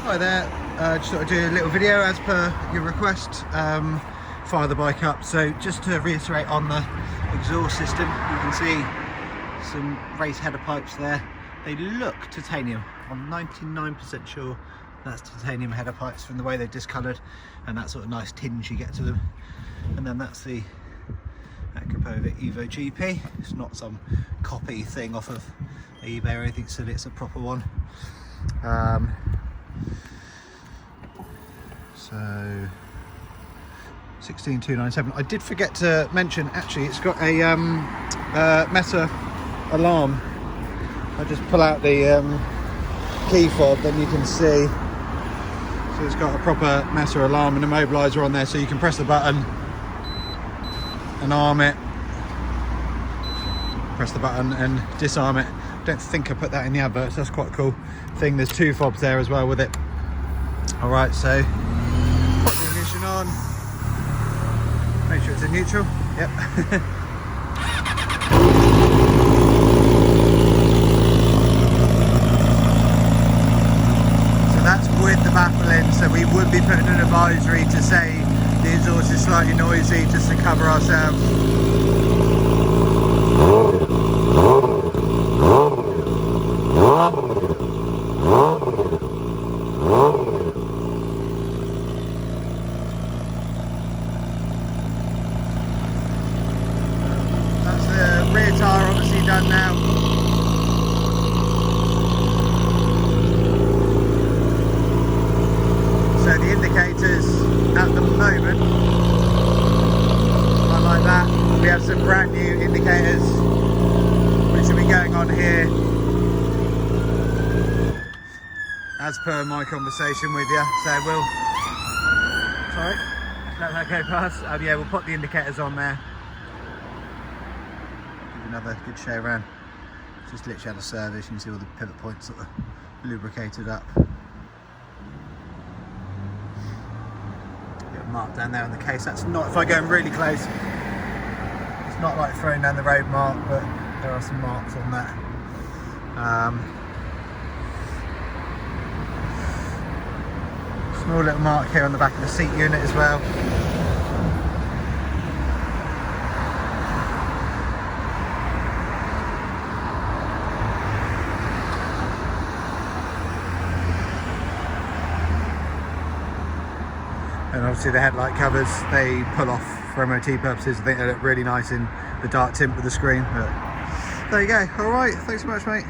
Hi there, just thought I'd do a little video as per your request, fire the bike up. So just to reiterate on the exhaust system, you can see some raised header pipes there. They look titanium. I'm 99% sure that's titanium header pipes from the way they're discoloured and that sort of nice tinge you get to them. And then that's the Acropovic Evo GP. It's not some copy thing off of eBay or anything silly, it's a proper one. So 16297. I did forget to mention, actually it's got a Meta alarm. I just pull out the key fob, then you can see, so it's got a proper Meta alarm and immobiliser on there, so you can press the button and arm it, press the button and disarm it. Don't think I put that in the advert, so that's quite a cool thing. There's two fobs there as well with it. Alright, so put the ignition on, make sure it's in neutral, yep. So that's with the baffle in, so we would be putting an advisory to say the exhaust is slightly noisy just to cover ourselves. That's the rear tyre obviously done now. So the indicators at the moment are like that. We have some brand new indicators which will be going on here as per my conversation with you. So we'll, sorry, let that go past. Yeah, we'll put the indicators on there. Give another good show around. Just literally had a service. You can see all the pivot points sort of lubricated up. Mark down there on the case. That's not, if I go in really close, it's not like throwing down the road mark, but there are some marks on that. Small little mark here on the back of the seat unit as well. And obviously the headlight covers, they pull off for MOT purposes. I think they look really nice in the dark tint with the screen. But there you go. All right, thanks so much, mate.